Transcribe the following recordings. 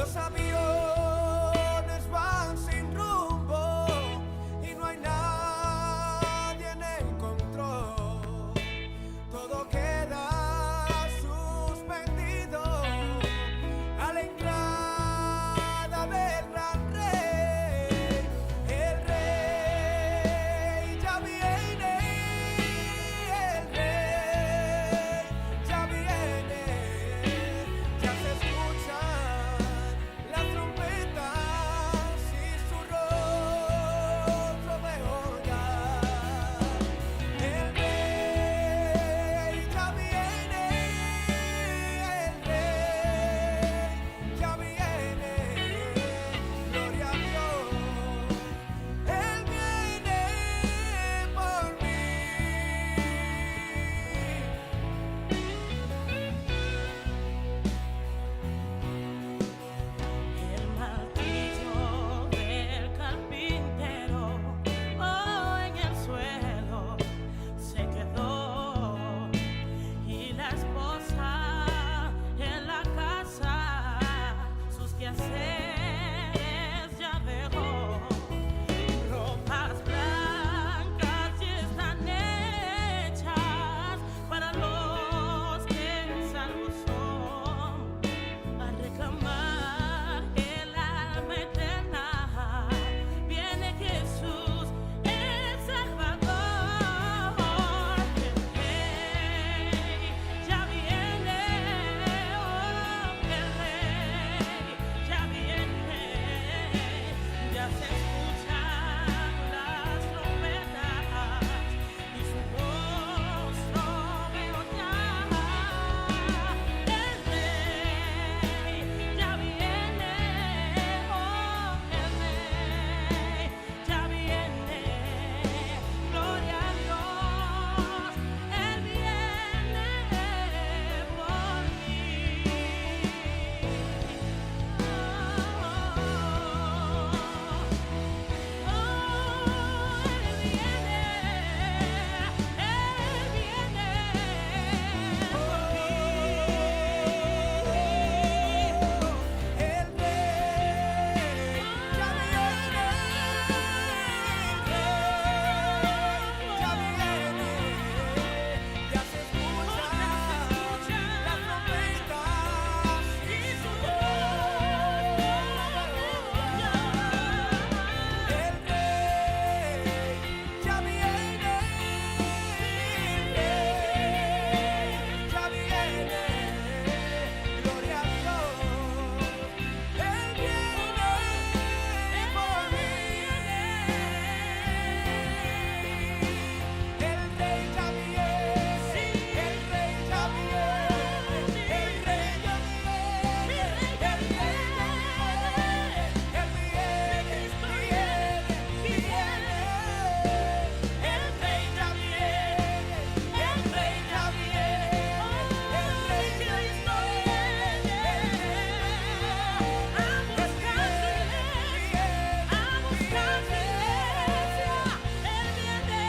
Los aviones van sin rumbo y no hay nadie en el control. Todo queda suspendido a la entrada del gran rey. El rey ya viene, el rey ya viene. Ya se escuchan las trompetas y su rostro veo ya. El rey ya viene, el rey ya viene. Gloria a Dios, Él viene por mí. El martillo del carpintero en el suelo se quedó y la esposa en la casa sus quehaceres ya dejó. Ropas blancas ya están hechas para los que salvos son. A reclamar el alma eterna viene Jesús el Salvador. El rey ya viene, el rey ya viene. Ya se escuchan las trompetas y su rostro veo ya. El rey ya viene, el rey ya viene. Gloria a Dios, Él viene por mí. Ya se escuchan las trompetas y su el rey ya viene, ya viene. Gloria a Dios, Él viene por mí. El rey ya viene, el rey ya viene, el rey ya viene, el rey ya viene, el Cristo viene, viene. El rey ya viene, el rey ya viene, el rey Cristo viene. A buscar su iglesia, a buscar su iglesia, Él viene.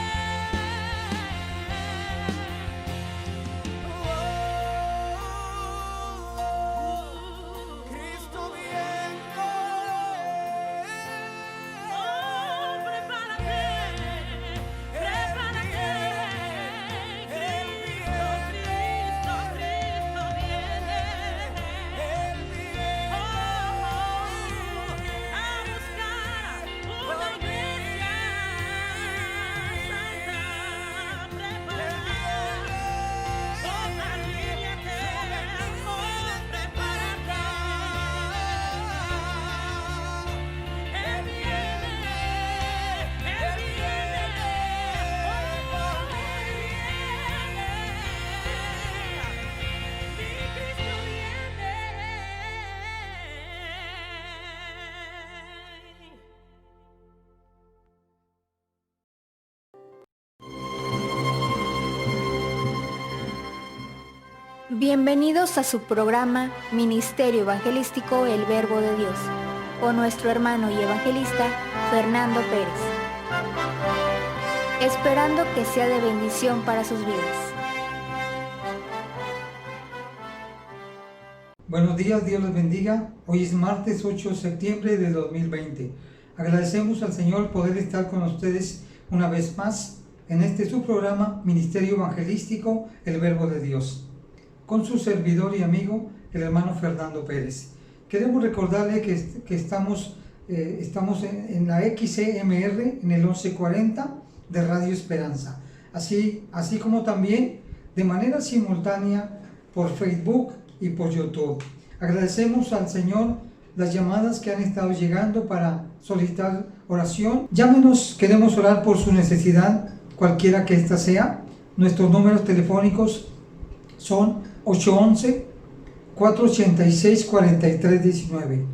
Cristo viene. Prepárate, prepárate. Cristo, Cristo, Cristo viene. Él viene. A buscar una iglesia santa. Prepárate, alíñate, prepárate. Él viene por mí. Mi Cristo viene. Bienvenidos a su programa Ministerio Evangelístico El Verbo de Dios, con nuestro hermano y evangelista Fernando Pérez. Esperando que sea de bendición para sus vidas. Buenos días, Dios les bendiga. Hoy es martes 8 de septiembre de 2020. Agradecemos al Señor poder estar con ustedes una vez más en este su programa Ministerio Evangelístico, el Verbo de Dios, con su servidor y amigo, el hermano Fernando Pérez. Queremos recordarle que estamos en la XCMR, en el 1140 de Radio Esperanza, así como también de manera simultánea por Facebook y por YouTube. Agradecemos al Señor las llamadas que han estado llegando para solicitar oración. Llámenos, queremos orar por su necesidad, cualquiera que ésta sea. Nuestros números telefónicos son 811-486-4319.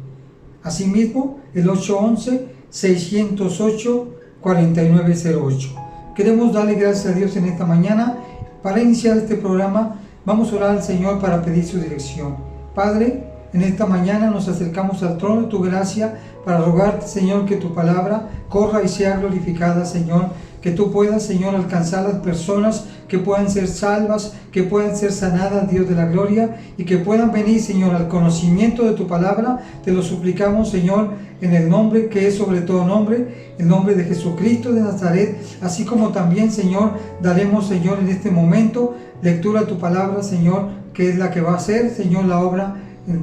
Asimismo, el 811-608-4908. Queremos darle gracias a Dios en esta mañana. Para iniciar este programa, vamos a orar al Señor para pedir su dirección. Padre, en esta mañana nos acercamos al trono de tu gracia para rogarte, Señor, que tu palabra corra y sea glorificada, Señor. Que tú puedas, Señor, alcanzar a las personas que puedan ser salvas, que puedan ser sanadas, Dios de la gloria, y que puedan venir, Señor, al conocimiento de tu palabra. Te lo suplicamos, Señor, en el nombre que es sobre todo nombre, el nombre de Jesucristo de Nazaret, así como también, Señor, daremos, Señor, en este momento lectura a tu palabra, Señor, que es la que va a hacer, Señor, la obra en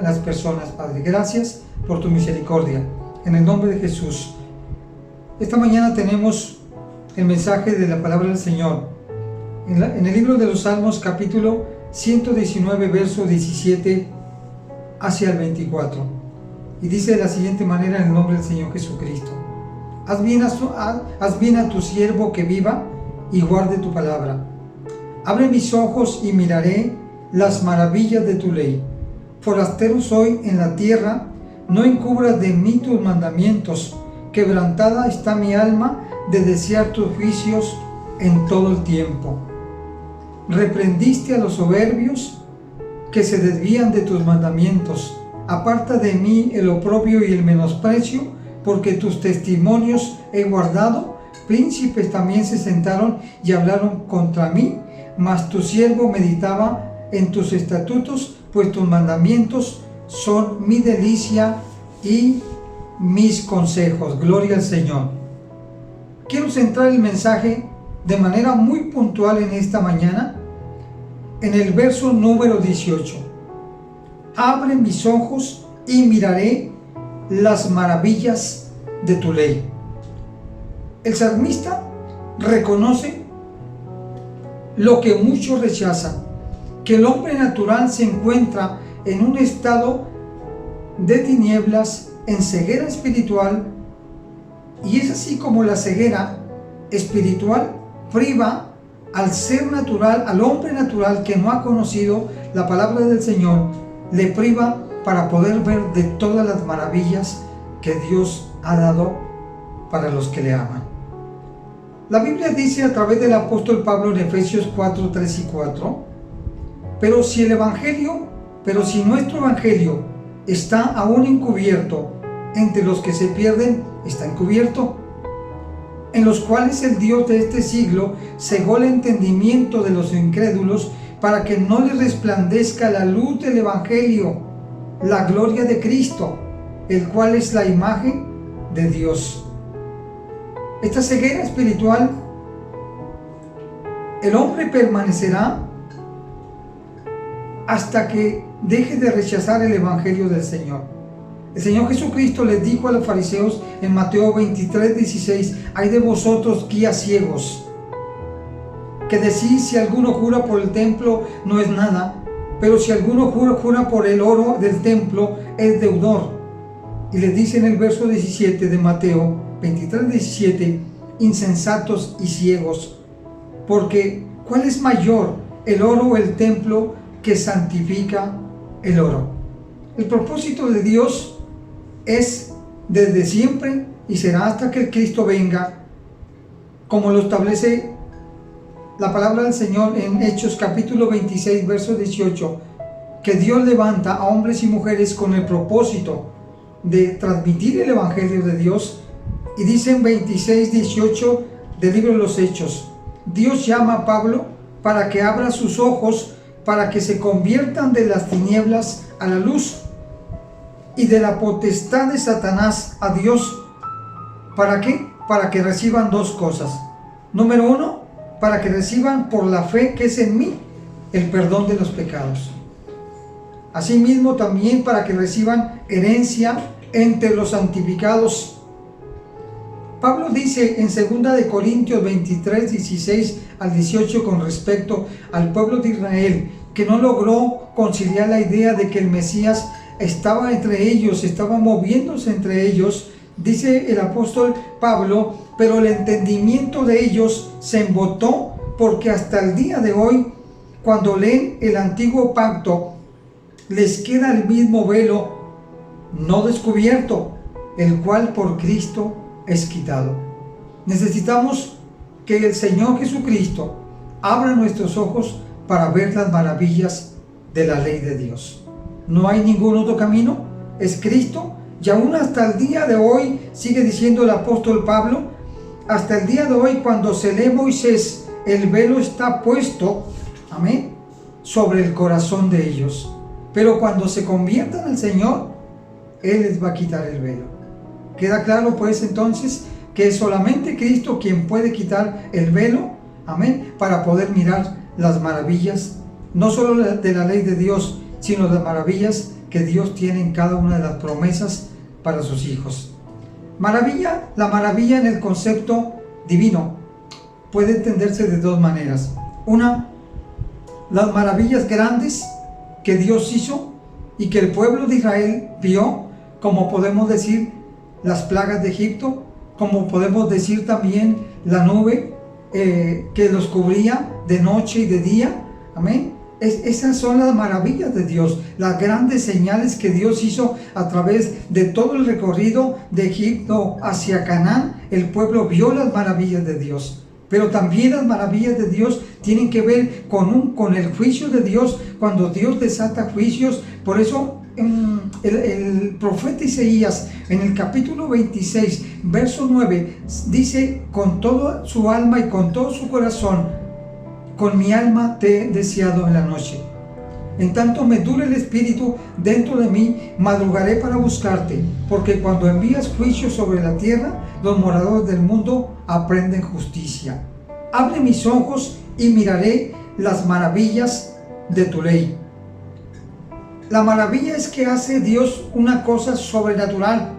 las personas, Padre. Gracias por tu misericordia, en el nombre de Jesús. Esta mañana tenemos el mensaje de la palabra del Señor en el libro de los Salmos, capítulo 119, verso 17 hacia el 24, y dice de la siguiente manera, en el nombre del Señor Jesucristo: haz bien a tu siervo que viva y guarde tu palabra. Abre mis ojos y miraré las maravillas de tu ley. Forastero soy en la tierra, no encubras de mí tus mandamientos. Quebrantada está mi alma de desear tus juicios en todo el tiempo. Reprendiste a los soberbios que se desvían de tus mandamientos. Aparta de mí el oprobio y el menosprecio, porque tus testimonios he guardado. Príncipes también se sentaron y hablaron contra mí, mas tu siervo meditaba en tus estatutos, pues tus mandamientos son mi delicia y mis consejos. Gloria al Señor. Quiero centrar el mensaje de manera muy puntual en esta mañana en el verso número 18. Abre mis ojos y miraré las maravillas de tu ley. El salmista reconoce lo que muchos rechazan, que el hombre natural se encuentra en un estado de tinieblas, en ceguera espiritual, y es así como la ceguera espiritual priva al ser natural, al hombre natural que no ha conocido la palabra del Señor, le priva para poder ver de todas las maravillas que Dios ha dado para los que le aman. La Biblia dice a través del apóstol Pablo en Efesios 4, 3 y 4, pero si nuestro evangelio está aún encubierto, entre los que se pierden está encubierto, en los cuales el Dios de este siglo cegó el entendimiento de los incrédulos, para que no les resplandezca la luz del evangelio, la gloria de Cristo, el cual es la imagen de Dios. Esta ceguera espiritual, el hombre permanecerá hasta que deje de rechazar el evangelio del Señor. El Señor Jesucristo les dijo a los fariseos en Mateo 23, 16: hay de vosotros guías ciegos, que decís, si alguno jura por el templo no es nada, pero si alguno jura por el oro del templo es deudor. Y les dice en el verso 17 de Mateo 23, 17: insensatos y ciegos, porque ¿cuál es mayor, el oro o el templo que santifica el oro? El propósito de Dios es desde siempre y será hasta que el Cristo venga, como lo establece la palabra del Señor en Hechos capítulo 26, verso 18, que Dios levanta a hombres y mujeres con el propósito de transmitir el evangelio de Dios. Y dice en 26, 18 del libro de los Hechos: Dios llama a Pablo para que abra sus ojos para que se conviertan de las tinieblas a la luz y de la potestad de Satanás a Dios. ¿Para qué? Para que reciban dos cosas. Número uno, para que reciban por la fe que es en mí el perdón de los pecados. Asimismo también para que reciban herencia entre los santificados. Pablo dice en 2 de Corintios 23, 16 al 18 con respecto al pueblo de Israel, que no logró conciliar la idea de que el Mesías estaba entre ellos, estaba moviéndose entre ellos. Dice el apóstol Pablo, pero el entendimiento de ellos se embotó, porque hasta el día de hoy, cuando leen el antiguo pacto, les queda el mismo velo no descubierto, el cual por Cristo es quitado. Necesitamos que el Señor Jesucristo abra nuestros ojos para ver las maravillas de la ley de Dios. No hay ningún otro camino, es Cristo. Y aún hasta el día de hoy, sigue diciendo el apóstol Pablo, hasta el día de hoy, cuando se lee Moisés, el velo está puesto, amén, sobre el corazón de ellos. Pero cuando se conviertan al Señor, Él les va a quitar el velo. Queda claro pues entonces que es solamente Cristo quien puede quitar el velo, amén, para poder mirar las maravillas, no solo de la ley de Dios, sino las maravillas que Dios tiene en cada una de las promesas para sus hijos. Maravilla, la maravilla en el concepto divino puede entenderse de dos maneras. Una, las maravillas grandes que Dios hizo y que el pueblo de Israel vio, como podemos decir las plagas de Egipto, como podemos decir también la nube que los cubría de noche y de día, amén. Esas son las maravillas de Dios, las grandes señales que Dios hizo a través de todo el recorrido de Egipto hacia Canaán. El pueblo vio las maravillas de Dios, pero también las maravillas de Dios tienen que ver con el juicio de Dios, cuando Dios desata juicios. Por eso el profeta Isaías en el capítulo 26, verso 9, dice: con toda su alma y con todo su corazón, con mi alma te he deseado en la noche. En tanto me dure el espíritu dentro de mí, madrugaré para buscarte, porque cuando envías juicio sobre la tierra, los moradores del mundo aprenden justicia. Abre mis ojos y miraré las maravillas de tu ley. La maravilla es que hace Dios una cosa sobrenatural.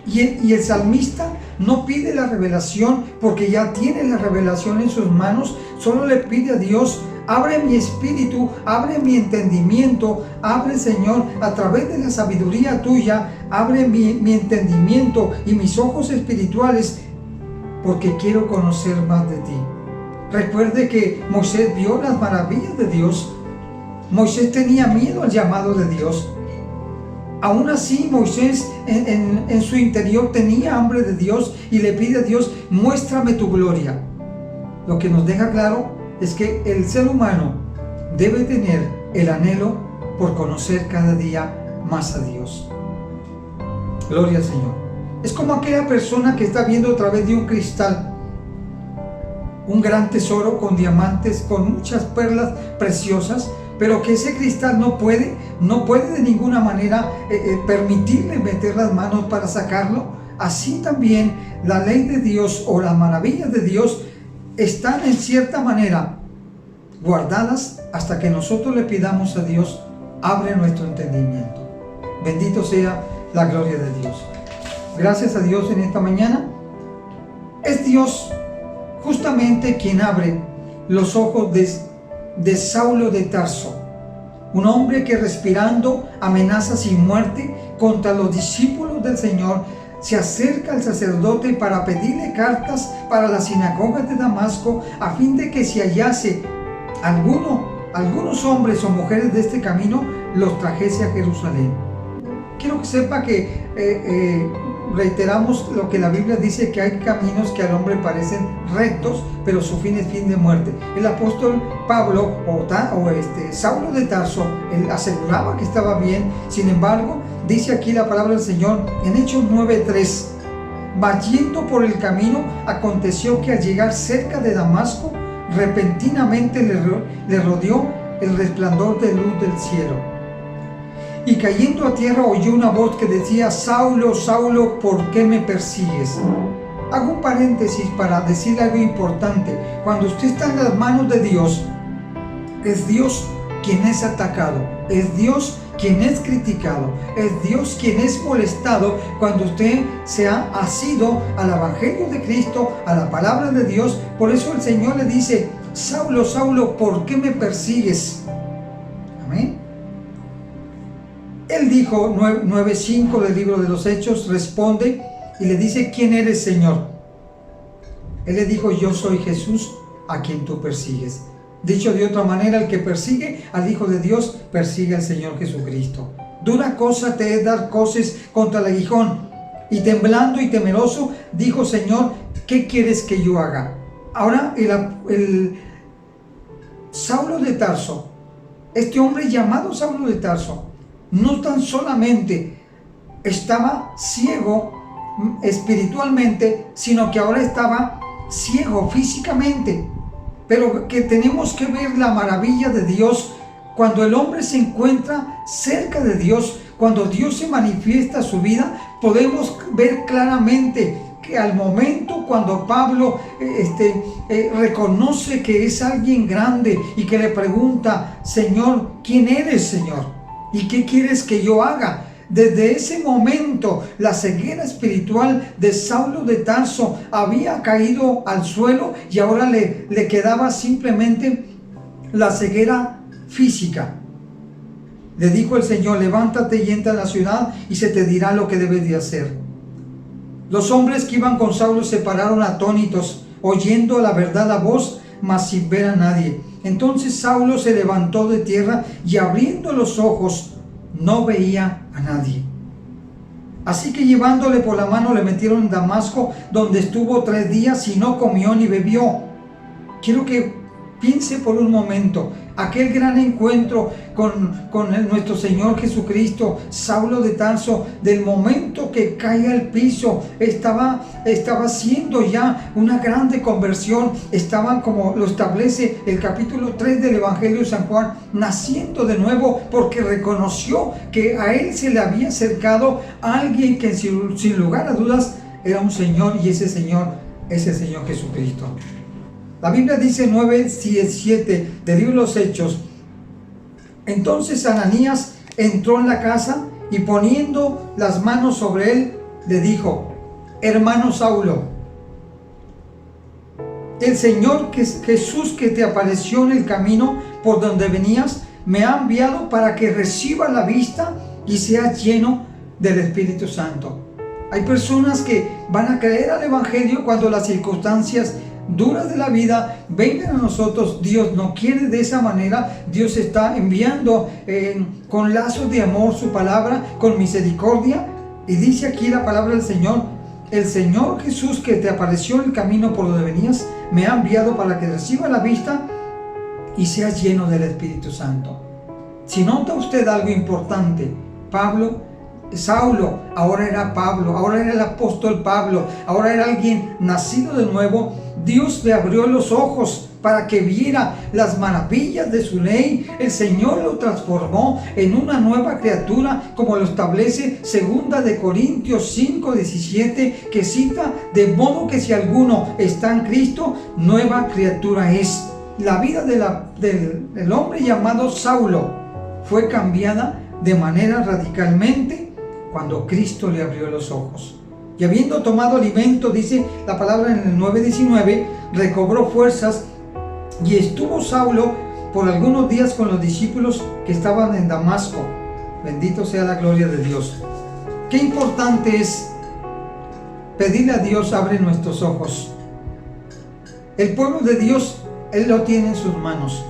Y el salmista no pide la revelación porque ya tiene la revelación en sus manos. Solo le pide a Dios: abre mi espíritu, abre mi entendimiento, abre, Señor, a través de la sabiduría tuya, abre mi entendimiento y mis ojos espirituales, porque quiero conocer más de ti. Recuerde que Moisés vio las maravillas de Dios. Moisés tenía miedo al llamado de Dios. Aún así, Moisés en su interior tenía hambre de Dios y le pide a Dios: muéstrame tu gloria. Lo que nos deja claro es que el ser humano debe tener el anhelo por conocer cada día más a Dios. Gloria al Señor. Es como aquella persona que está viendo a través de un cristal un gran tesoro con diamantes, con muchas perlas preciosas, pero que ese cristal no puede de ninguna manera permitirle meter las manos para sacarlo. Así también la ley de Dios o las maravillas de Dios están en cierta manera guardadas hasta que nosotros le pidamos a Dios: abre nuestro entendimiento. Bendito sea la gloria de Dios. Gracias a Dios en esta mañana. Es Dios justamente quien abre los ojos de Saulo de Tarso, un hombre que, respirando amenazas y muerte contra los discípulos del Señor, se acerca al sacerdote para pedirle cartas para las sinagogas de Damasco, a fin de que si hallase algunos hombres o mujeres de este camino, los trajese a Jerusalén. Quiero que sepa que reiteramos lo que la Biblia dice, que hay caminos que al hombre parecen rectos, pero su fin es fin de muerte. El apóstol Pablo Saulo de Tarso, él aseguraba que estaba bien. Sin embargo, dice aquí la palabra del Señor en Hechos 9:3: mas yendo por el camino, aconteció que al llegar cerca de Damasco, repentinamente le rodeó el resplandor de luz del cielo. Y cayendo a tierra oyó una voz que decía: Saulo, Saulo, ¿por qué me persigues? Hago un paréntesis para decir algo importante. Cuando usted está en las manos de Dios, es Dios quien es atacado, es Dios quien es criticado, es Dios quien es molestado cuando usted se ha asido al Evangelio de Cristo, a la palabra de Dios. Por eso el Señor le dice: Saulo, Saulo, ¿por qué me persigues? Amén. Él dijo, 9:5 del libro de los Hechos, responde y le dice: ¿quién eres, Señor? Él le dijo: yo soy Jesús a quien tú persigues. Dicho de otra manera, el que persigue al Hijo de Dios, persigue al Señor Jesucristo. Dura cosa te es dar coces contra el aguijón. Y temblando y temeroso, dijo: Señor, ¿qué quieres que yo haga? Ahora el Saulo de Tarso, este hombre llamado Saulo de Tarso, no tan solamente estaba ciego espiritualmente, sino que ahora estaba ciego físicamente. Pero que tenemos que ver la maravilla de Dios cuando el hombre se encuentra cerca de Dios, cuando Dios se manifiesta a su vida. Podemos ver claramente que al momento cuando Pablo reconoce que es alguien grande y que le pregunta: Señor, ¿quién eres, Señor? ¿Y qué quieres que yo haga? Desde ese momento la ceguera espiritual de Saulo de Tarso había caído al suelo y ahora le quedaba simplemente la ceguera física. Le dijo el Señor: levántate y entra a la ciudad y se te dirá lo que debes de hacer. Los hombres que iban con Saulo se pararon atónitos, oyendo la verdad a voz, mas sin ver a nadie. Entonces Saulo se levantó de tierra y abriendo los ojos no veía a nadie. Así que llevándole por la mano le metieron en Damasco, donde estuvo 3 días y no comió ni bebió. Quiero que piense por un momento aquel gran encuentro con nuestro Señor Jesucristo. Saulo de Tarso, del momento que cae al piso, estaba haciendo ya una grande conversión. Estaban, como lo establece el capítulo 3 del Evangelio de San Juan, naciendo de nuevo, porque reconoció que a él se le había acercado alguien que sin lugar a dudas era un Señor, y ese Señor es el Señor Jesucristo. La Biblia dice 9:17 del libro de los Hechos: entonces Ananías entró en la casa y poniendo las manos sobre él, le dijo: hermano Saulo, el Señor Jesús que te apareció en el camino por donde venías, me ha enviado para que reciba la vista y sea lleno del Espíritu Santo. Hay personas que van a creer al Evangelio cuando las circunstancias duras de la vida vengan a nosotros. Dios no quiere de esa manera. Dios está enviando con lazos de amor su palabra, con misericordia. Y dice aquí la palabra del Señor: el Señor Jesús que te apareció en el camino por donde venías, me ha enviado para que reciba la vista y sea lleno del Espíritu Santo. Si nota usted algo importante, Saulo ahora era Pablo, ahora era el apóstol Pablo, ahora era alguien nacido de nuevo. Dios le abrió los ojos para que viera las maravillas de su ley. El Señor lo transformó en una nueva criatura, como lo establece 2 de Corintios 5:17, que cita: de modo que si alguno está en Cristo, nueva criatura es. La vida del hombre llamado Saulo fue cambiada de manera radicalmente cuando Cristo le abrió los ojos. Y habiendo tomado alimento, dice la palabra en el 9:19, recobró fuerzas y estuvo Saulo por algunos días con los discípulos que estaban en Damasco. Bendito sea la gloria de Dios. Qué importante es pedirle a Dios: abre nuestros ojos. El pueblo de Dios, Él lo tiene en sus manos.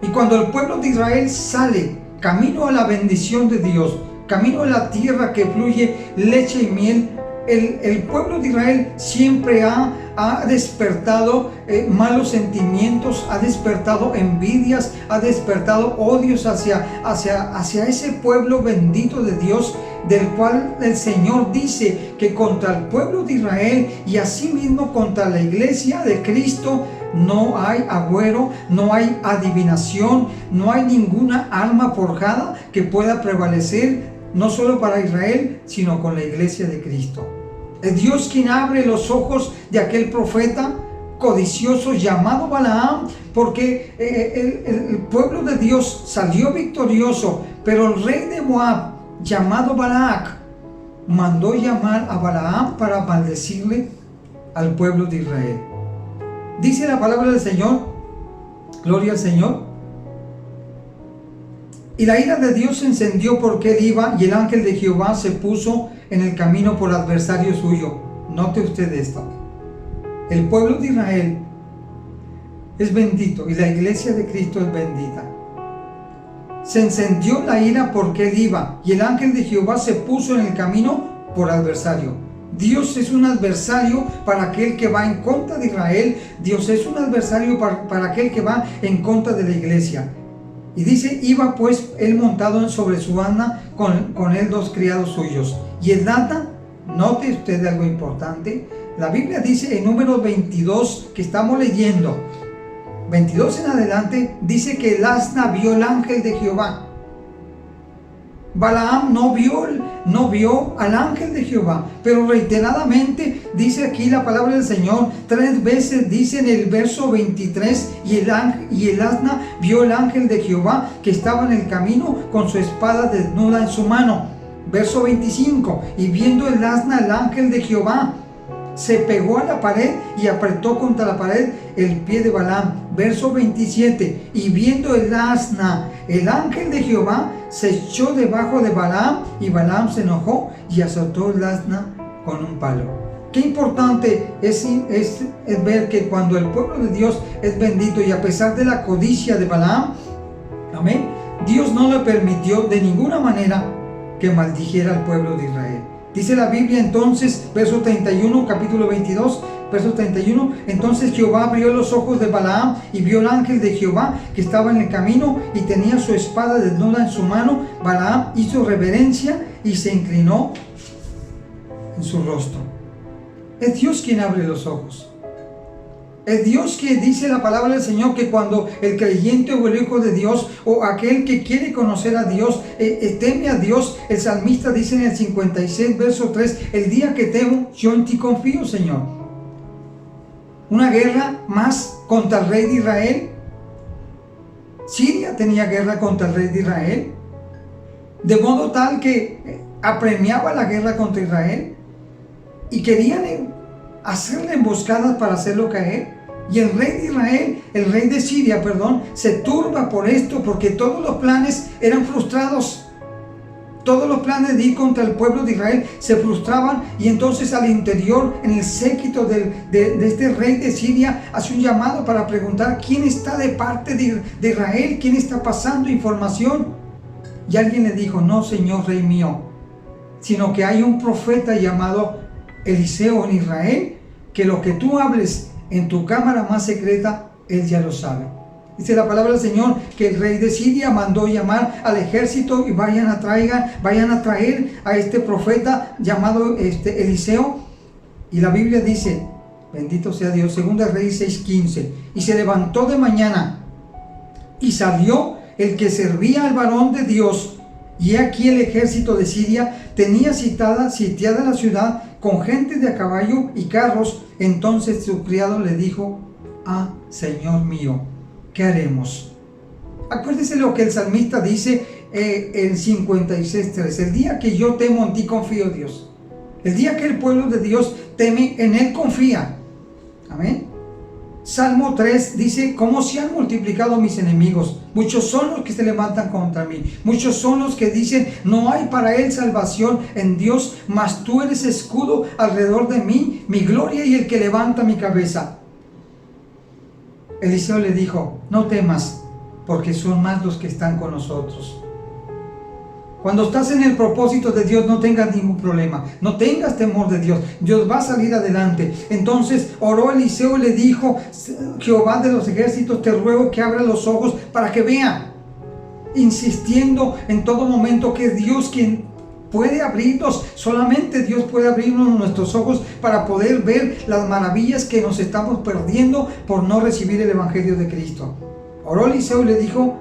Y cuando el pueblo de Israel sale camino a la bendición de Dios, camino a la tierra que fluye leche y miel, el pueblo de Israel siempre ha despertado malos sentimientos, ha despertado envidias, ha despertado odios hacia ese pueblo bendito de Dios, del cual el Señor dice que contra el pueblo de Israel y asimismo contra la iglesia de Cristo no hay agüero, no hay adivinación, no hay ninguna arma forjada que pueda prevalecer, no solo para Israel, sino con la iglesia de Cristo. Es Dios quien abre los ojos de aquel profeta codicioso llamado Balaam, porque el pueblo de Dios salió victorioso, pero el rey de Moab, llamado Balac, mandó llamar a Balaam para maldecirle al pueblo de Israel. Dice la palabra del Señor, gloria al Señor. Y la ira de Dios se encendió porque él iba, y el ángel de Jehová se puso en el camino por adversario suyo. Note usted esto. El pueblo de Israel es bendito y la iglesia de Cristo es bendita. Se encendió la ira porque él iba, y el ángel de Jehová se puso en el camino por adversario. Dios es un adversario para aquel que va en contra de Israel. Dios es un adversario para aquel que va en contra de la iglesia. Y dice, iba pues él montado sobre su asna, con él 2 criados suyos. Y el asna, note usted algo importante, la Biblia dice en Números 22 que estamos leyendo, 22 en adelante, dice que el asna vio el ángel de Jehová. Balaam no vio al ángel de Jehová, pero reiteradamente dice aquí la palabra del Señor, 3 veces dice en el verso 23, y el asna vio el ángel de Jehová que estaba en el camino con su espada desnuda en su mano. Verso 25, y viendo el asna el ángel de Jehová, se pegó a la pared y apretó contra la pared el pie de Balaam. Verso 27, y viendo el asna el ángel de Jehová, se echó debajo de Balaam, y Balaam se enojó y azotó el asna con un palo. Qué importante es ver que cuando el pueblo de Dios es bendito, y a pesar de la codicia de Balaam, amén, Dios no le permitió de ninguna manera que maldijera al pueblo de Israel. Dice la Biblia entonces, verso 31, capítulo 22, verso 31, entonces Jehová abrió los ojos de Balaam y vio el ángel de Jehová que estaba en el camino y tenía su espada desnuda en su mano. Balaam hizo reverencia y se inclinó en su rostro. Es Dios quien abre los ojos. Es Dios que dice la palabra del Señor que cuando el creyente o el hijo de Dios o aquel que quiere conocer a Dios, teme a Dios, el salmista dice en el 56 verso 3, el día que temo, yo en ti confío, Señor. Una guerra más contra el rey de Israel. Siria tenía guerra contra el rey de Israel, de modo tal que apremiaba la guerra contra Israel y querían hacerle emboscadas para hacerlo caer. Y el rey de Israel, el rey de Siria, se turba por esto, porque todos los planes eran frustrados. Todos los planes de ir contra el pueblo de Israel se frustraban, y entonces al interior, en el séquito de este rey de Siria, hace un llamado para preguntar quién está de parte de Israel, quién está pasando información. Y alguien le dijo, no, señor rey mío, sino que hay un profeta llamado Eliseo en Israel, que lo que tú hables en tu cámara más secreta, él ya lo sabe. Dice la palabra del Señor que el rey de Siria mandó llamar al ejército y vayan a traer a este profeta llamado Eliseo. Y la Biblia dice, bendito sea Dios, 2 Reyes 6:15, y se levantó de mañana y salió el que servía al varón de Dios, y aquí el ejército de Siria tenía sitiada la ciudad con gente de a caballo y carros. Entonces su criado le dijo, Señor mío, ¿qué haremos? Acuérdese lo que el salmista dice en 56:3, el día que yo temo en ti confío, Dios. El día que el pueblo de Dios teme, en él confía. Amén. Salmo 3 dice, ¿cómo se han multiplicado mis enemigos? Muchos son los que se levantan contra mí. Muchos son los que dicen, no hay para él salvación en Dios, mas tú eres escudo alrededor de mí, mi gloria y el que levanta mi cabeza. Eliseo le dijo, no temas, porque son más los que están con nosotros. Cuando estás en el propósito de Dios, no tengas ningún problema, no tengas temor de Dios, Dios va a salir adelante. Entonces oró Eliseo y le dijo, Jehová de los ejércitos, te ruego que abra los ojos para que vea, insistiendo en todo momento que es Dios quien puede abrirnos, solamente Dios puede abrirnos nuestros ojos para poder ver las maravillas que nos estamos perdiendo por no recibir el Evangelio de Cristo. Oró Eliseo y le dijo,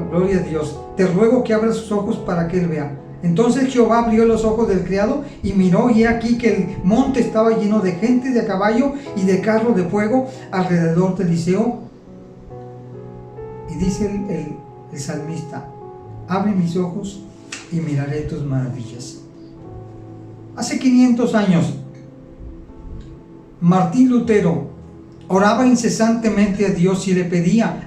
gloria a Dios, te ruego que abra sus ojos para que él vea. Entonces Jehová abrió los ojos del criado y miró, y he aquí que el monte estaba lleno de gente de a caballo y de carros de fuego alrededor de Eliseo. Y dice el salmista, abre mis ojos y miraré tus maravillas. Hace 500 años, Martín Lutero oraba incesantemente a Dios y le pedía,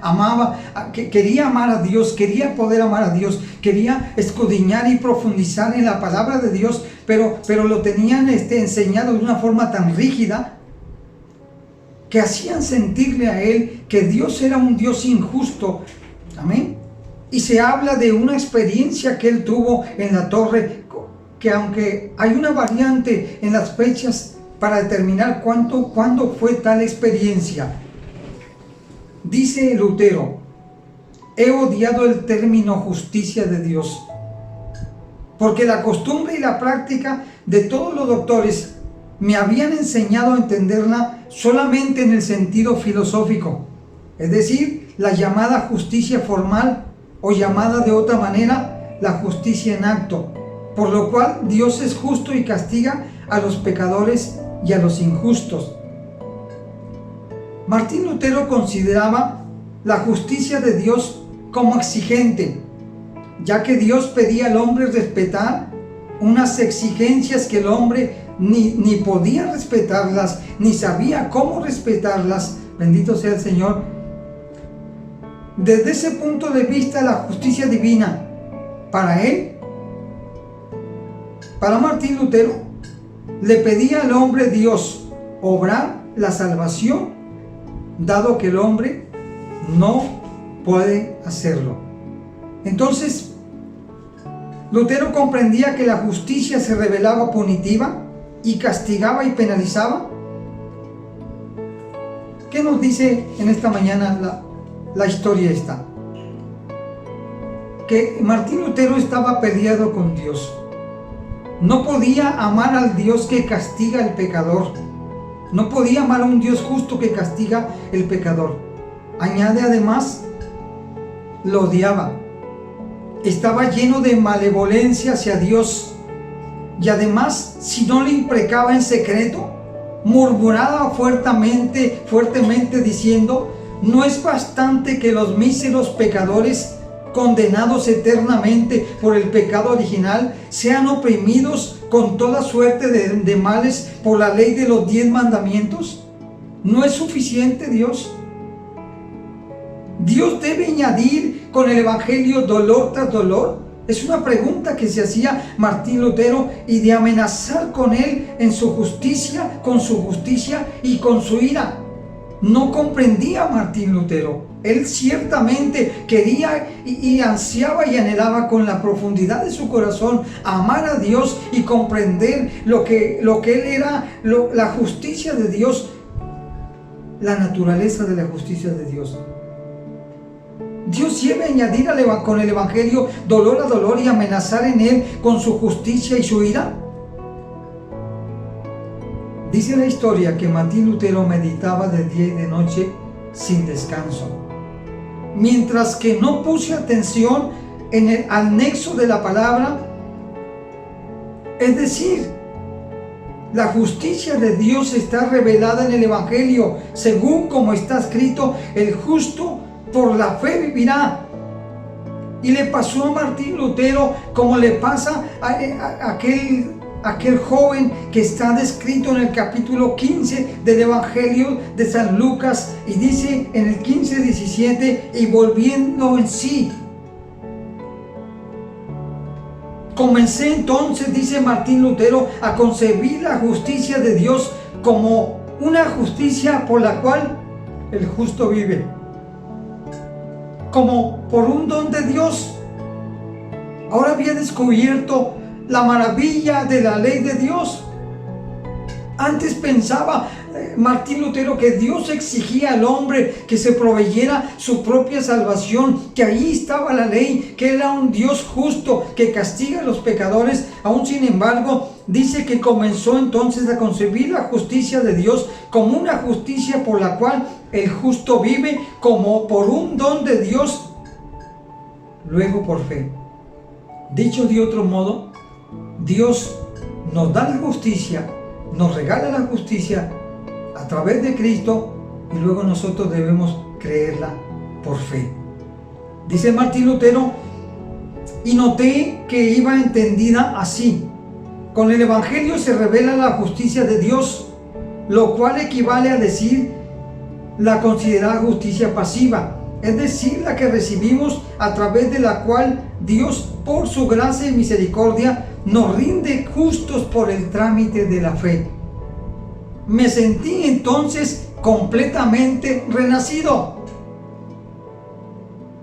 quería amar a Dios, quería poder amar a Dios, quería escudriñar y profundizar en la palabra de Dios, pero lo tenían enseñado de una forma tan rígida que hacían sentirle a él que Dios era un Dios injusto. Amén. Y se habla de una experiencia que él tuvo en la torre, que aunque hay una variante en las fechas para determinar cuándo fue tal experiencia. Dice Lutero, he odiado el término justicia de Dios, porque la costumbre y la práctica de todos los doctores me habían enseñado a entenderla solamente en el sentido filosófico, es decir, la llamada justicia formal, o llamada de otra manera, la justicia en acto, por lo cual Dios es justo y castiga a los pecadores y a los injustos. Martín Lutero consideraba la justicia de Dios como exigente, ya que Dios pedía al hombre respetar unas exigencias que el hombre ni podía respetarlas, ni sabía cómo respetarlas. Bendito sea el Señor. Desde ese punto de vista, la justicia divina, para él, para Martín Lutero, le pedía al hombre Dios obrar la salvación, dado que el hombre no puede hacerlo. Entonces, Lutero comprendía que la justicia se revelaba punitiva y castigaba y penalizaba. ¿Qué nos dice en esta mañana la historia esta? Que Martín Lutero estaba peleado con Dios. No podía amar al Dios que castiga al pecador. No podía amar a un Dios justo que castiga el pecador. Añade además, lo odiaba. Estaba lleno de malevolencia hacia Dios. Y además, si no le imprecaba en secreto, murmuraba fuertemente diciendo, ¿no es bastante que los míseros pecadores condenados eternamente por el pecado original, sean oprimidos con toda suerte de males por la ley de los 10 mandamientos? ¿No es suficiente Dios? ¿Dios debe añadir con el Evangelio dolor tras dolor? Es una pregunta que se hacía Martín Lutero, y de amenazar con él en su justicia, con su justicia y con su ira. No comprendía Martín Lutero. Él ciertamente quería y ansiaba y anhelaba con la profundidad de su corazón amar a Dios y comprender lo que él era, la justicia de Dios, la naturaleza de la justicia de Dios. Dios debe añadir con el Evangelio dolor a dolor y amenazar en él con su justicia y su ira. Dice la historia que Martín Lutero meditaba de día y de noche sin descanso, mientras que no puse atención al nexo de la palabra, es decir, la justicia de Dios está revelada en el Evangelio, según como está escrito, el justo por la fe vivirá. Y le pasó a Martín Lutero como le pasa a aquel joven que está descrito en el capítulo 15 del Evangelio de San Lucas, y dice en el 15:17, y volviendo en sí, comencé entonces, dice Martín Lutero, a concebir la justicia de Dios como una justicia por la cual el justo vive, como por un don de Dios. Ahora había descubierto la maravilla de la ley de Dios. Antes pensaba, Martín Lutero que Dios exigía al hombre que se proveyera su propia salvación, que ahí estaba la ley, que era un Dios justo que castiga a los pecadores. Aún sin embargo, dice que comenzó entonces a concebir la justicia de Dios como una justicia por la cual el justo vive como por un don de Dios, luego por fe. Dicho de otro modo, Dios nos da la justicia, nos regala la justicia a través de Cristo y luego nosotros debemos creerla por fe. Dice Martín Lutero, y noté que iba entendida así: con el Evangelio se revela la justicia de Dios, lo cual equivale a decir la considerada justicia pasiva, es decir, la que recibimos a través de la cual Dios, por su gracia y misericordia, nos rinde justos por el trámite de la fe. Me sentí entonces completamente renacido.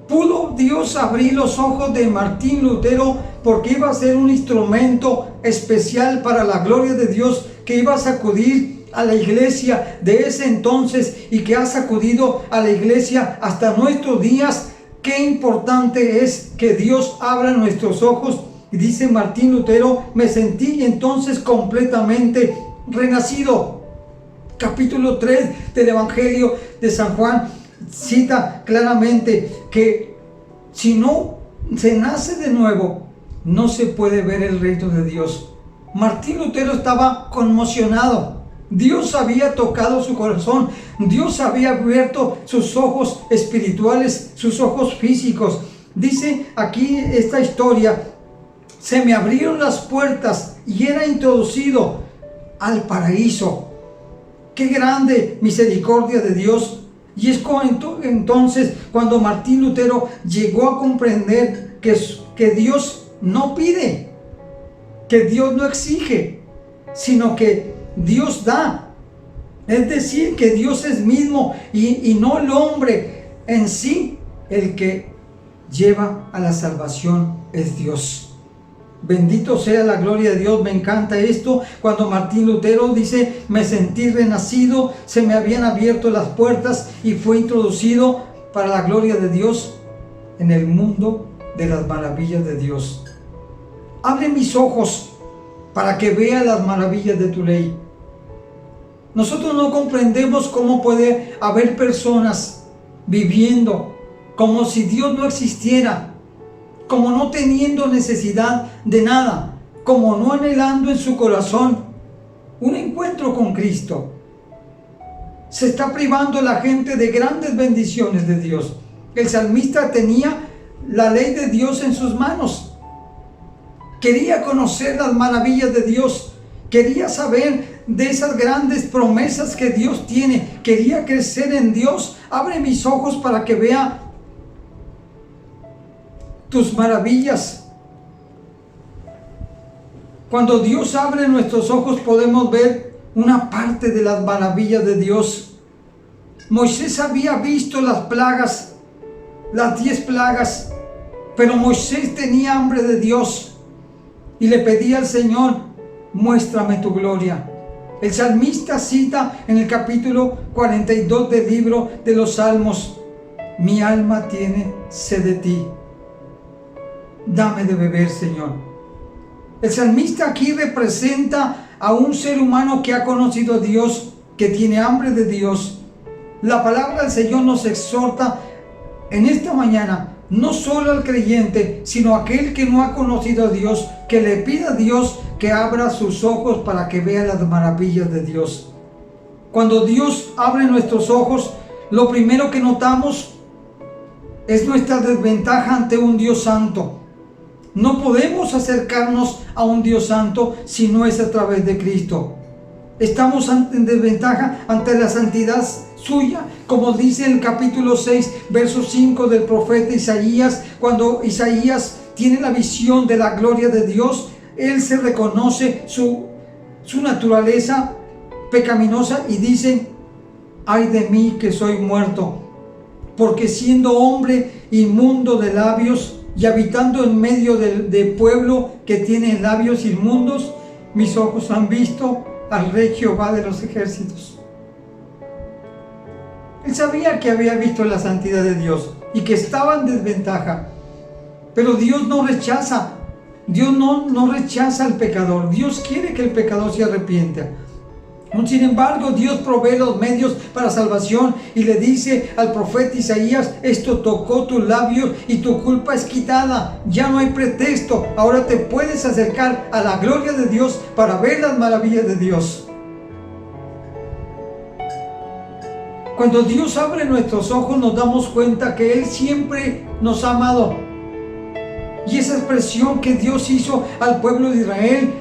Pudo Dios abrir los ojos de Martín Lutero porque iba a ser un instrumento especial para la gloria de Dios, que iba a sacudir a la iglesia de ese entonces y que ha sacudido a la iglesia hasta nuestros días. Qué importante es que Dios abra nuestros ojos. Y dice Martín Lutero, me sentí entonces completamente renacido. Capítulo 3 del Evangelio de San Juan cita claramente que si no se nace de nuevo, no se puede ver el reino de Dios. Martín Lutero estaba conmocionado. Dios había tocado su corazón. Dios había abierto sus ojos espirituales, sus ojos físicos. Dice aquí esta historia: se me abrieron las puertas y era introducido al paraíso. ¡Qué grande misericordia de Dios! Y es entonces cuando Martín Lutero llegó a comprender que Dios no pide, que Dios no exige, sino que Dios da. Es decir, que Dios es mismo y no el hombre en sí. El que lleva a la salvación es Dios. Bendito sea la gloria de Dios. Me encanta esto cuando Martín Lutero dice: me sentí renacido, se me habían abierto las puertas y fue introducido para la gloria de Dios en el mundo de las maravillas de Dios. Abre mis ojos para que vea las maravillas de tu ley. Nosotros no comprendemos cómo puede haber personas viviendo como si Dios no existiera, como no teniendo necesidad de nada, como no anhelando en su corazón un encuentro con Cristo. Se está privando la gente de grandes bendiciones de Dios. El salmista tenía la ley de Dios en sus manos. Quería conocer las maravillas de Dios. Quería saber de esas grandes promesas que Dios tiene. Quería crecer en Dios. Abre mis ojos para que vea tus maravillas. Cuando Dios abre nuestros ojos podemos ver una parte de las maravillas de Dios. Moisés había visto las plagas, las 10 plagas, pero Moisés tenía hambre de Dios y le pedía al Señor: muéstrame tu gloria. El salmista cita en el capítulo 42 del libro de los Salmos: mi alma tiene sed de ti. Dame de beber, Señor. El salmista aquí representa a un ser humano que ha conocido a Dios, que tiene hambre de Dios. La palabra del Señor nos exhorta en esta mañana, no solo al creyente, sino a aquel que no ha conocido a Dios, que le pida a Dios que abra sus ojos para que vea las maravillas de Dios. Cuando Dios abre nuestros ojos, lo primero que notamos es nuestra desventaja ante un Dios santo. No podemos acercarnos a un Dios santo si no es a través de Cristo. Estamos en desventaja ante la santidad suya, como dice en el capítulo 6, verso 5 del profeta Isaías. Cuando Isaías tiene la visión de la gloria de Dios, él se reconoce su naturaleza pecaminosa y dice: ay de mí que soy muerto, porque siendo hombre inmundo de labios y habitando en medio de pueblo que tiene labios inmundos, mis ojos han visto al Rey Jehová de los ejércitos. Él sabía que había visto la santidad de Dios y que estaba en desventaja. Pero Dios no rechaza. Dios no rechaza al pecador. Dios quiere que el pecador se arrepienta. Sin embargo, Dios provee los medios para salvación y le dice al profeta Isaías: esto tocó tus labios y tu culpa es quitada. Ya no hay pretexto. Ahora te puedes acercar a la gloria de Dios para ver las maravillas de Dios. Cuando Dios abre nuestros ojos, nos damos cuenta que Él siempre nos ha amado. Y esa expresión que Dios hizo al pueblo de Israel: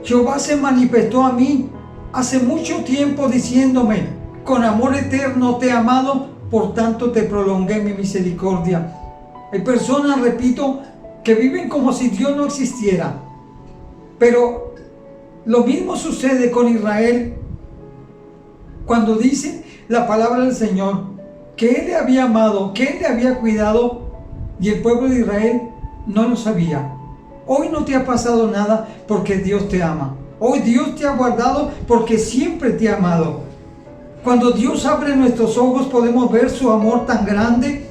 Jehová se manifestó a mí hace mucho tiempo diciéndome, con amor eterno te he amado, por tanto te prolongué mi misericordia. Hay personas, repito, que viven como si Dios no existiera. Pero lo mismo sucede con Israel cuando dice la palabra del Señor que Él le había amado, que Él le había cuidado, y el pueblo de Israel no lo sabía. Hoy no te ha pasado nada porque Dios te ama. Hoy Dios te ha guardado porque siempre te ha amado. Cuando Dios abre nuestros ojos, podemos ver su amor tan grande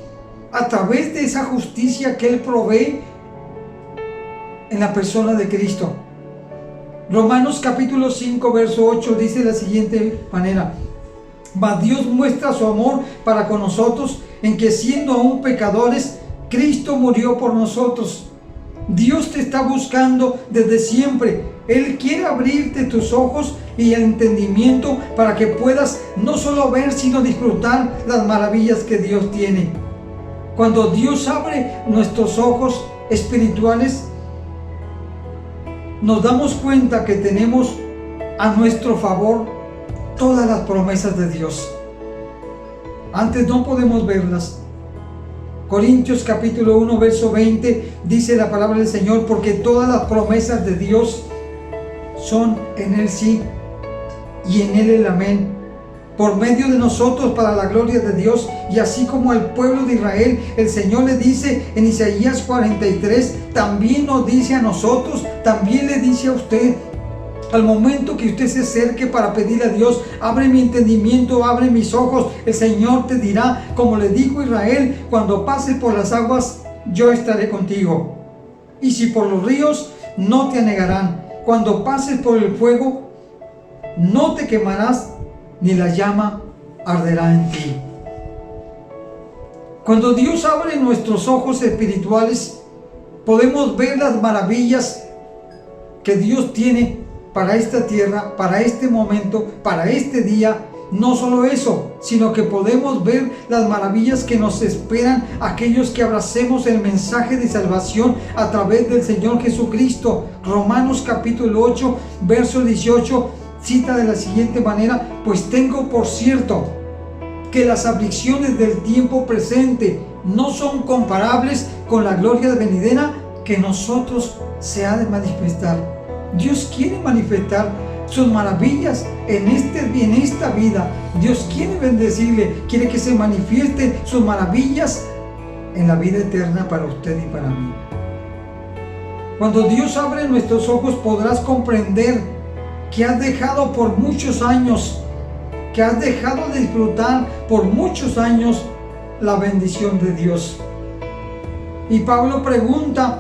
a través de esa justicia que Él provee en la persona de Cristo. Romanos capítulo 5 verso 8 dice de la siguiente manera: mas Dios muestra su amor para con nosotros en que, siendo aún pecadores, Cristo murió por nosotros. Dios te está buscando desde siempre. Él quiere abrirte tus ojos y el entendimiento para que puedas no solo ver, sino disfrutar las maravillas que Dios tiene. Cuando Dios abre nuestros ojos espirituales, nos damos cuenta que tenemos a nuestro favor todas las promesas de Dios. Antes no podemos verlas. Corintios capítulo 1 verso 20 dice la palabra del Señor: porque todas las promesas de Dios son en Él sí y en Él el amén, por medio de nosotros para la gloria de Dios. Y así como al pueblo de Israel, el Señor le dice en Isaías 43, también nos dice a nosotros, también le dice a usted. Al momento que usted se acerque para pedir a Dios: abre mi entendimiento, abre mis ojos, el Señor te dirá, como le dijo a Israel: cuando pases por las aguas, yo estaré contigo. Y si por los ríos, no te anegarán. Cuando pases por el fuego, no te quemarás, ni la llama arderá en ti. Cuando Dios abre nuestros ojos espirituales, podemos ver las maravillas que Dios tiene para esta tierra, para este momento, para este día. No solo eso, sino que podemos ver las maravillas que nos esperan aquellos que abracemos el mensaje de salvación a través del Señor Jesucristo. Romanos capítulo 8, verso 18 cita de la siguiente manera: pues tengo por cierto que las aflicciones del tiempo presente no son comparables con la gloria venidera que en nosotros se ha de manifestar. Dios quiere manifestar sus maravillas en esta vida. Dios quiere bendecirle, quiere que se manifiesten sus maravillas en la vida eterna para usted y para mí. Cuando Dios abre nuestros ojos, podrás comprender que has dejado por muchos años, que has dejado de disfrutar por muchos años la bendición de Dios. Y Pablo pregunta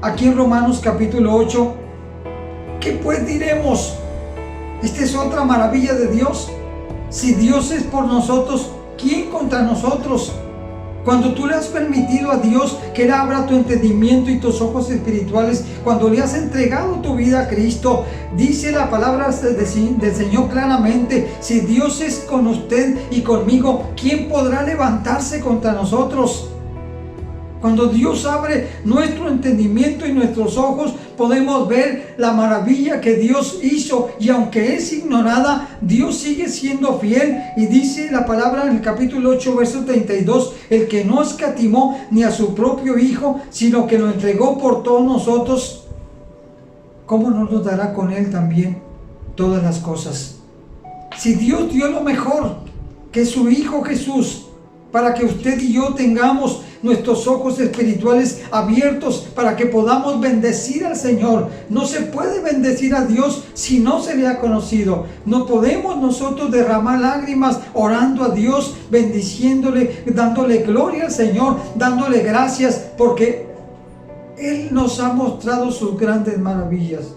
aquí en Romanos capítulo 8, ¿qué pues diremos? Esta es otra maravilla de Dios. Si Dios es por nosotros, ¿quién contra nosotros? Cuando tú le has permitido a Dios que Él abra tu entendimiento y tus ojos espirituales, cuando le has entregado tu vida a Cristo, dice la palabra del Señor claramente: si Dios es con usted y conmigo, ¿quién podrá levantarse contra nosotros? Cuando Dios abre nuestro entendimiento y nuestros ojos, podemos ver la maravilla que Dios hizo, y aunque es ignorada, Dios sigue siendo fiel. Y dice la palabra en el capítulo 8, verso 32, el que no escatimó ni a su propio Hijo, sino que lo entregó por todos nosotros, ¿cómo no nos dará con Él también todas las cosas? Si Dios dio lo mejor, que su Hijo Jesús, para que usted y yo tengamos nuestros ojos espirituales abiertos para que podamos bendecir al Señor. No se puede bendecir a Dios si no se le ha conocido. No podemos nosotros derramar lágrimas orando a Dios, bendiciéndole, dándole gloria al Señor, dándole gracias, porque Él nos ha mostrado sus grandes maravillas.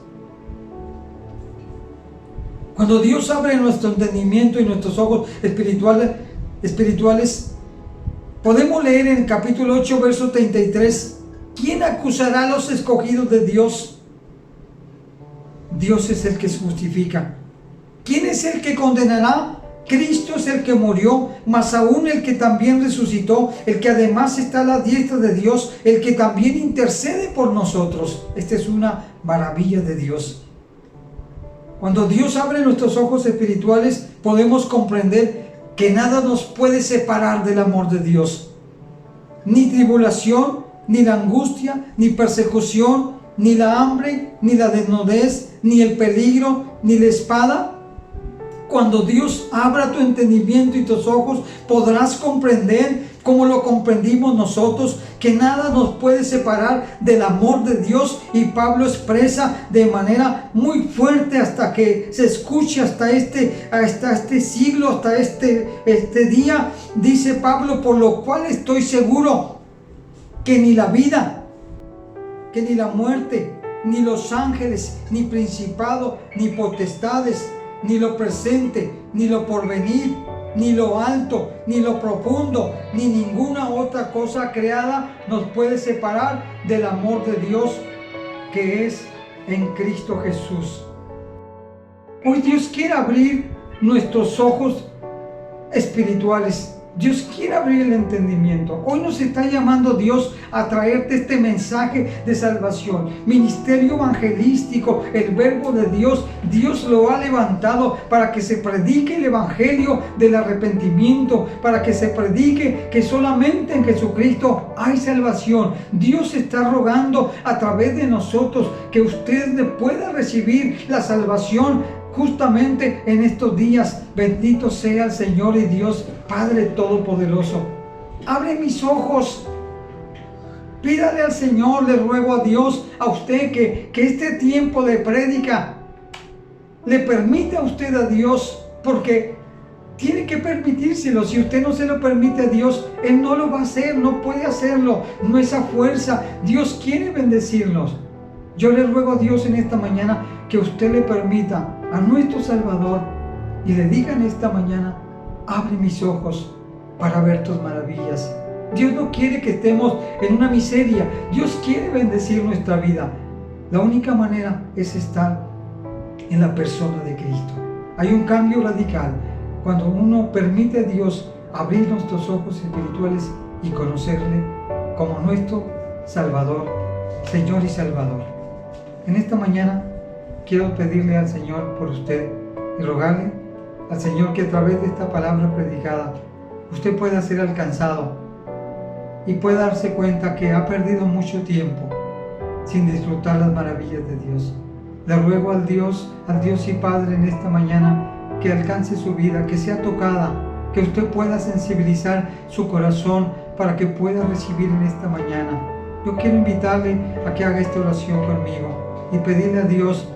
Cuando Dios abre nuestro entendimiento y nuestros ojos espirituales, podemos leer en el capítulo 8, verso 33, ¿quién acusará a los escogidos de Dios? Dios es el que justifica. ¿Quién es el que condenará? Cristo es el que murió, más aún el que también resucitó, el que además está a la diestra de Dios, el que también intercede por nosotros. Esta es una maravilla de Dios. Cuando Dios abre nuestros ojos espirituales, podemos comprender que nada nos puede separar del amor de Dios. Ni tribulación, ni la angustia, ni persecución, ni la hambre, ni la desnudez, ni el peligro, ni la espada. Cuando Dios abra tu entendimiento y tus ojos, podrás comprender, como lo comprendimos nosotros, que nada nos puede separar del amor de Dios. Y Pablo expresa de manera muy fuerte hasta que se escuche hasta este siglo, hasta este día. Dice Pablo: por lo cual estoy seguro que ni la vida, que ni la muerte, ni los ángeles, ni principado, ni potestades, ni lo presente, ni lo porvenir, ni lo alto, ni lo profundo, ni ninguna otra cosa creada nos puede separar del amor de Dios que es en Cristo Jesús. Hoy Dios quiere abrir nuestros ojos espirituales. Dios quiere abrir el entendimiento. Hoy nos está llamando Dios a traerte este mensaje de salvación. Ministerio evangelístico, el verbo de Dios. Dios lo ha levantado para que se predique el evangelio del arrepentimiento, para que se predique que solamente en Jesucristo hay salvación. Dios está rogando a través de nosotros que usted pueda recibir la salvación justamente en estos días. Bendito sea el Señor y Dios Padre Todopoderoso. Abre mis ojos. Pídale al Señor, le ruego a Dios, a usted, que este tiempo de prédica le permita a usted a Dios, porque tiene que permitírselo. Si usted no se lo permite a Dios, Él no lo va a hacer, no puede hacerlo, no es a fuerza. Dios quiere bendecirnos. Yo le ruego a Dios en esta mañana que usted le permita a nuestro Salvador y le diga en esta mañana: abre mis ojos para ver tus maravillas. Dios no quiere que estemos en una miseria. Dios quiere bendecir nuestra vida. La única manera es estar en la persona de Cristo. Hay un cambio radical cuando uno permite a Dios abrir nuestros ojos espirituales y conocerle como nuestro Salvador, Señor y Salvador. En esta mañana quiero pedirle al Señor por usted y rogarle al Señor que a través de esta palabra predicada usted pueda ser alcanzado y pueda darse cuenta que ha perdido mucho tiempo sin disfrutar las maravillas de Dios. Le ruego al Dios y Padre en esta mañana que alcance su vida, que sea tocada, que usted pueda sensibilizar su corazón para que pueda recibir en esta mañana. Yo quiero invitarle a que haga esta oración conmigo y pedirle a Dios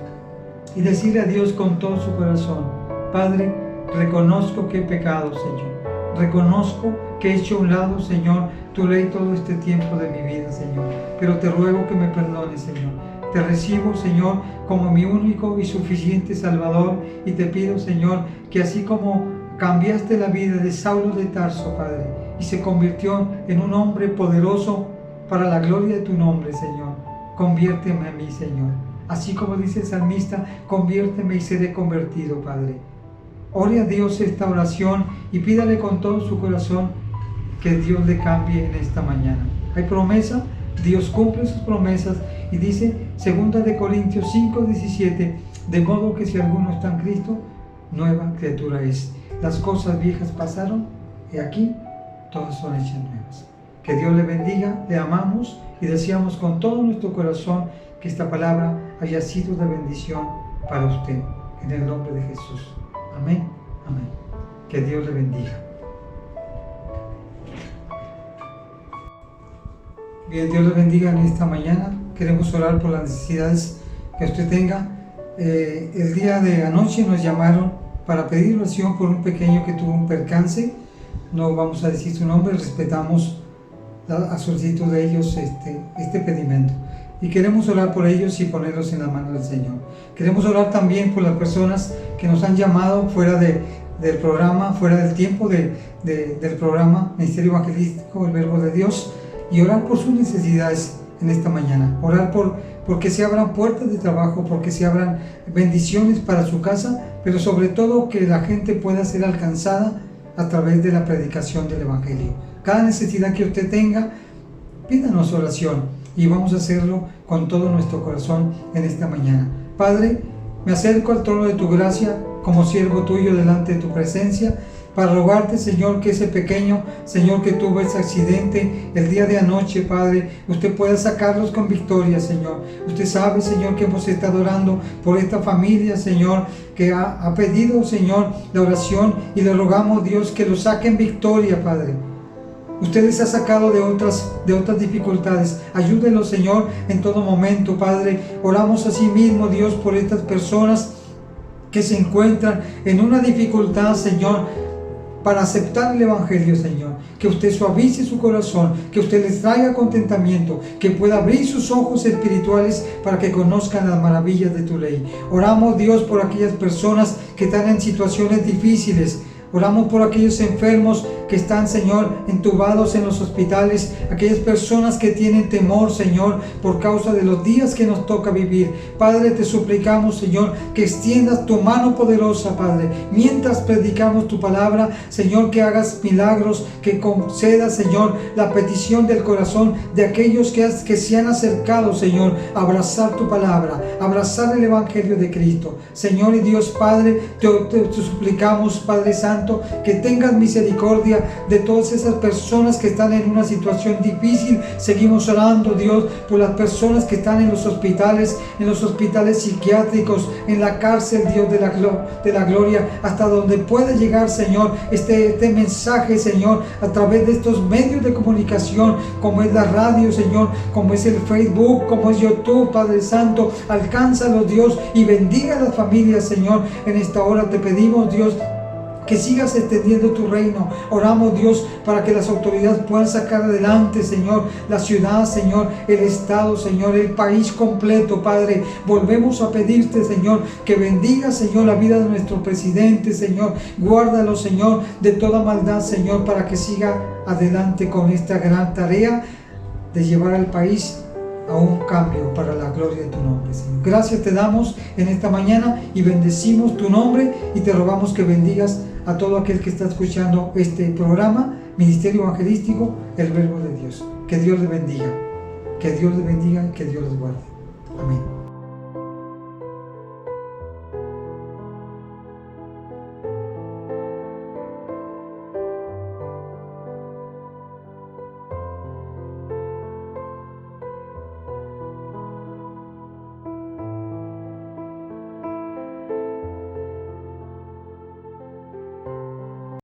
y decirle a Dios con todo su corazón: Padre, reconozco que he pecado, Señor. Reconozco que he hecho a un lado, Señor, tu ley todo este tiempo de mi vida, Señor. Pero te ruego que me perdones, Señor. Te recibo, Señor, como mi único y suficiente Salvador, y te pido, Señor, que así como cambiaste la vida de Saulo de Tarso, Padre, y se convirtió en un hombre poderoso para la gloria de tu nombre, Señor, conviérteme a mí, Señor. Así como dice el salmista: conviérteme y seré convertido, Padre. Ore a Dios esta oración y pídale con todo su corazón que Dios le cambie en esta mañana. Hay promesa, Dios cumple sus promesas, y dice 2 Corintios 5:17: de modo que si alguno está en Cristo, nueva criatura es. Las cosas viejas pasaron, y aquí todas son hechas nuevas. Que Dios le bendiga, le amamos y deseamos con todo nuestro corazón que esta palabra haya sido de bendición para usted, en el nombre de Jesús. Amén, amén. Que Dios le bendiga. Bien, Dios les bendiga en esta mañana. Queremos orar por las necesidades que usted tenga. El día de anoche nos llamaron para pedir oración por un pequeño que tuvo un percance. No vamos a decir su nombre, respetamos a solicitud de ellos este pedimento. Y queremos orar por ellos y ponerlos en las manos del Señor. Queremos orar también por las personas que nos han llamado fuera del programa, fuera del tiempo del programa Ministerio Evangelístico, el Verbo de Dios, y orar por sus necesidades en esta mañana. Orar porque se abran puertas de trabajo, porque se abran bendiciones para su casa, pero sobre todo que la gente pueda ser alcanzada a través de la predicación del Evangelio. Cada necesidad que usted tenga, pídanos oración y vamos a hacerlo con todo nuestro corazón en esta mañana. Padre, me acerco al trono de tu gracia como siervo tuyo delante de tu presencia para rogarte, Señor, que ese pequeño, Señor, que tuvo ese accidente el día de anoche, Padre, usted pueda sacarlos con victoria, Señor. Usted sabe, Señor, que hemos estado orando por esta familia, Señor, que ha pedido, Señor, la oración, y le rogamos, Dios, que lo saque en victoria, Padre. Usted les ha sacado de otras dificultades. Ayúdenlo, Señor, en todo momento, Padre. Oramos así mismo, Dios, por estas personas que se encuentran en una dificultad, Señor, para aceptar el Evangelio, Señor. Que usted suavice su corazón, que usted les traiga contentamiento, que pueda abrir sus ojos espirituales para que conozcan las maravillas de tu ley. Oramos, Dios, por aquellas personas que están en situaciones difíciles. Oramos por aquellos enfermos que están, Señor, entubados en los hospitales, aquellas personas que tienen temor, Señor, por causa de los días que nos toca vivir. Padre, te suplicamos, Señor, que extiendas tu mano poderosa, Padre, mientras predicamos tu palabra, Señor, que hagas milagros, que concedas, Señor, la petición del corazón de aquellos que se han acercado, Señor, a abrazar tu palabra, a abrazar el Evangelio de Cristo. Señor y Dios Padre, te suplicamos, Padre Santo, que tengas misericordia de todas esas personas que están en una situación difícil. Seguimos orando, Dios, por las personas que están en los hospitales psiquiátricos, en la cárcel, Dios de la gloria, hasta donde puede llegar, Señor, este mensaje, Señor, a través de estos medios de comunicación, como es la radio, Señor, como es el Facebook, como es YouTube, Padre Santo. Alcánzalo, Dios, y bendiga a las familias, Señor. En esta hora te pedimos, Dios, que sigas extendiendo tu reino. Oramos, Dios, para que las autoridades puedan sacar adelante, Señor, la ciudad, Señor, el estado, Señor, el país completo, Padre. Volvemos a pedirte, Señor, que bendiga, Señor, la vida de nuestro presidente, Señor. Guárdalo, Señor, de toda maldad, Señor, para que siga adelante con esta gran tarea de llevar al país a un cambio para la gloria de tu nombre, Señor. Gracias te damos en esta mañana y bendecimos tu nombre y te rogamos que bendigas a todo aquel que está escuchando este programa, Ministerio Evangelístico, el Verbo de Dios. Que Dios le bendiga, que Dios le bendiga y que Dios les guarde. Amén.